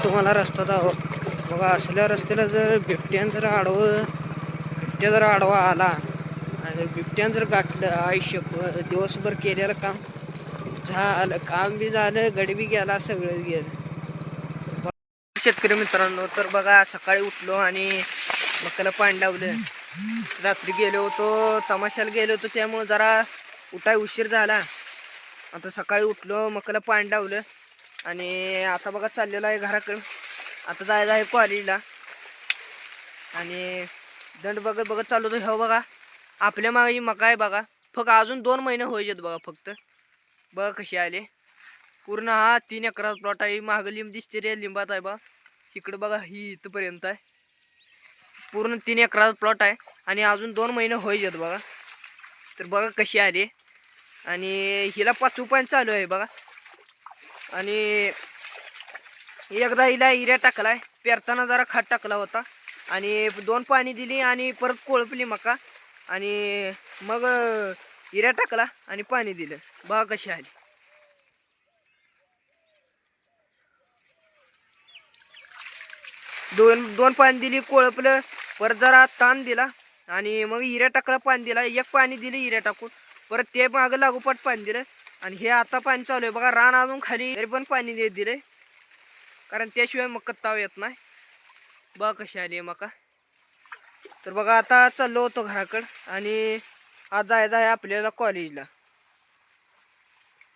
तुम्हाला रस्ता दाव बघा. असल्या रस्त्याला जर बिबट्यान जर आडवा आला आणि जर बिबट्यान जर गाठलं, आयुष्य दिवसभर केलेलं काम झालं, काम बी झालं, गडी बी गेला, सगळंच गेलं. शेतकरी मित्रांनो, तर बघा सकाळी उठलो आणि मकाला पाणी लावलं. रात्री गेलो होतो, तमाशाला गेलो होतो, त्यामुळे जरा उठाय उशीर झाला. आता सकाळी उठलो, मकाला पाणी लावलं आणि आता बघा चाललेलं आहे घराकडं. आता जायचं आहे कॉलेजला आणि दंड बघत बघत चाललो होतो. हो बघा आपल्या मागे मका आहे बघा. फक्त अजून 2 महिने व्हायचेत बघा. फक्त बघा कशी आले पूर्ण. हा 3 एकराचा प्लॉट आहे. मागं लिंब दिसते रे, लिंबात आहे बा. इकडं बघा ही इथपर्यंत आहे. पूर्ण 3 एकराचा प्लॉट आहे आणि अजून 2 महिने व्हायचेत बघा. तर बघा कशी आले आणि हिला 5 पाणी चालू आहे बघा. आणि एकदा हिला इऱ्या टाकलाय, पेरताना जरा खत टाकला होता आणि 2 पाणी दिली आणि परत कोळपली मका आणि मग इऱ्या टाकला आणि पाणी दिलं. बघा कशी आली. दोन पाणी दिली, कोळपलं, परत जरा ताण दिला आणि मग इऱ्या टाकला, पाणी दिला. 1 पाणी दिलं इऱ्या टाकून, परत ते मागं लागोपाठ पाणी दिलं आणि हे आता पाणी चालू आहे बघा. रान अजून खाली तरी पण पाणी दिलंय, कारण त्याशिवाय मका ताव येत नाही. बघा कशी आली मका. तर बघा आता चाललो होतो घराकडं आणि आज जायचं आहे आपल्याला कॉलेजला.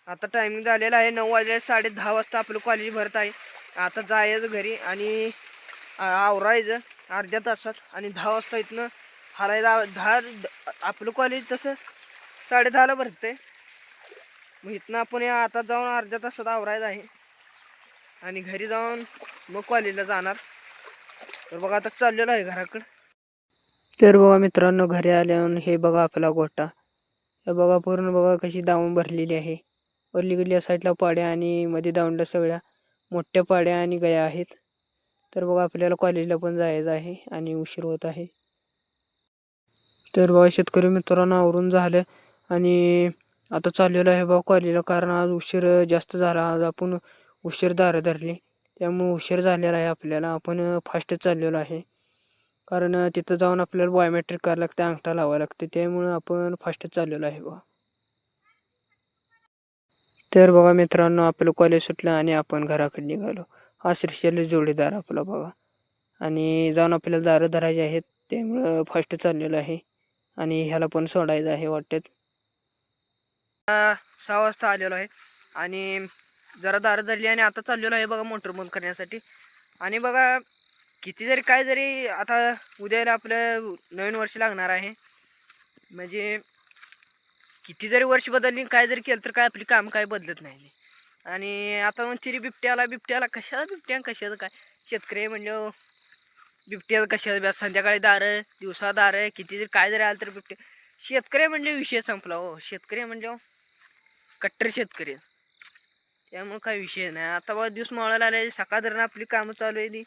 आता टायमिंग झालेला आहे 9 वाजले. 10:30 वाजता आपलं कॉलेज भरत आहे. आता जायचं घरी आणि आवरायचं अर्ध्या तासात आणि 10 वाजता इथनं हलायचं. आपलं कॉलेज तसं 10:30ला भरतंय. मग इथनं आपण आता जाऊन अर्ध्या तासात आवरायचं आहे आणि घरी जाऊन मग कॉलेजला जाणार. तर बघा आता चाललेलं आहे घराकडं. तर बघा मित्रांनो, घरी आल्यावर हे बघा आपला गोठा. हे बघा पूर्ण बघा कशी दावून भरलेली आहे. वरलीकडल्या साईडला पाड्या आणि मध्ये दावणला सगळ्या मोठ्या पाड्या आणि गया आहेत. तर बघा आपल्याला कॉलेजला पण जायचं आहे आणि उशीर होत आहे. तर बघा शेतकरी मित्रांनो आवरून झालं आणि आता चाललेलं आहे बघा कॉलेजला, कारण आज उशीर जास्त झाला. आज आपण उशीर दारं धरली, त्यामुळे उशीर झालेला आहे आपल्याला. आपण फास्ट चाललेलो आहे, कारण तिथं जाऊन आपल्याला बायोमेट्रिक करावं लागते, अंगठा लावावं लागते, त्यामुळं आपण फास्ट चाललेलो आहे बघा. तर बघा मित्रांनो, आपलं कॉलेज सुटलं आणि आपण घराकडे निघालो. हा श्रीशैल जोडीदार आपला बघा. आणि जाऊन आपल्याला दारं धरायचे आहेत, त्यामुळं फास्ट चाललेलं आहे आणि ह्याला पण सोडायचं आहे वाटत. 6 वाजता आलेलो आहे आणि जरा दारं धरली आणि आता चाललेलो आहे बघा मोटर बंद करण्यासाठी. आणि बघा किती जरी काय जरी आता उद्याला आपलं नवीन वर्ष लागणार आहे, म्हणजे किती जरी वर्ष बदलली काय जरी केलं तर काय आपली काम काय बदलत नाही. आणि आता मग चिरी बिबट्याला कशाचं काय. शेतकरी म्हणजे बिबट्या कशा संध्याकाळी दारं, दिवसा दारं, किती जरी काय जरी आलं तर बिबट्या. शेतकरी म्हणजे विषय संपला हो. शेतकरी म्हणजे कट्टर शेतकरी, त्यामुळे काही विषय नाही. आता बघा दिवस मावळायला आले, सकाळ धरण आपली कामं चालू आहे ती.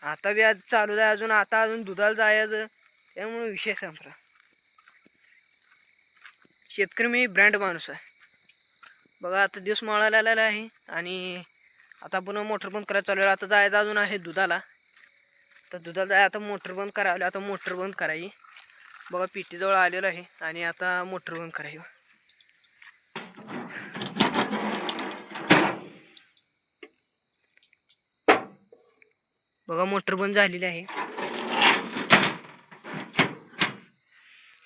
आता बी आज चालू आहे अजून. आता अजून दुधाला जायचं, त्यामुळे विषय संपला. शेतकरी मी ब्रँड माणूस आहे बघा. आता दिवस मावळायला आलेला आहे आणि आता आपण मोटर बंद करायला चालू आहे. आता जायचं अजून आहे दुधाला. तर दुधाला जाय, आता मोटर बंद करायला. आता मोटर बंद करायची बघा. पिटीजवळ आलेलो आहे आणि आता मोटर बंद करायची बघा. मोटर बंद झालेली आहे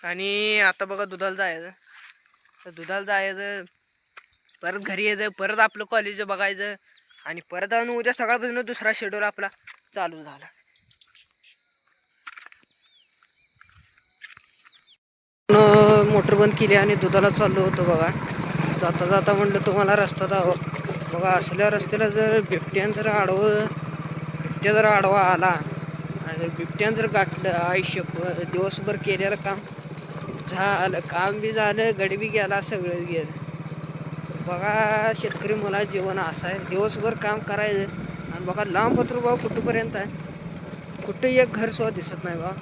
आणि आता बघा दुधाला जायचं. तर दुधाला जायचं, परत घरी यायचं, परत आपलं कॉलेज बघायचं आणि परत आणून उद्या सकाळपासून दुसरा शेड्यूल आपला चालू झाला. मोटर बंद केली आणि दुधाला चाललो होतो बघा. जाता जाता म्हटलं तुम्हाला रस्ता दाव बघा. असल्या रस्त्याला जर बिबट्यान जर आडवा आला आणि जर बिबट्यान जर गाठलं, आयुष्य दिवसभर केलेलं काम झालं, काम बी झालं, गडी बी गेला, सगळंच गेलं. बघा शेतकरी मला जीवन असं आहे, दिवसभर काम करायचं आणि बघा लांब पत्र बघा कुठंपर्यंत आहे. कुठं एक घर सुद्धा दिसत नाही बघा.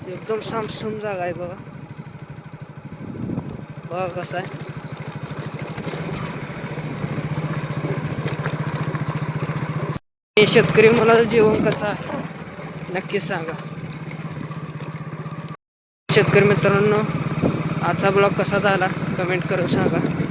एकदम सामसूम जागा आहे बघा. बघा कसं आहे. शेतकरी मुलाचं जीवन कसं आहे नक्कीच सांगा. शेतकरी मित्रांनो, आजचा ब्लॉग कसा झाला कमेंट करून सांगा.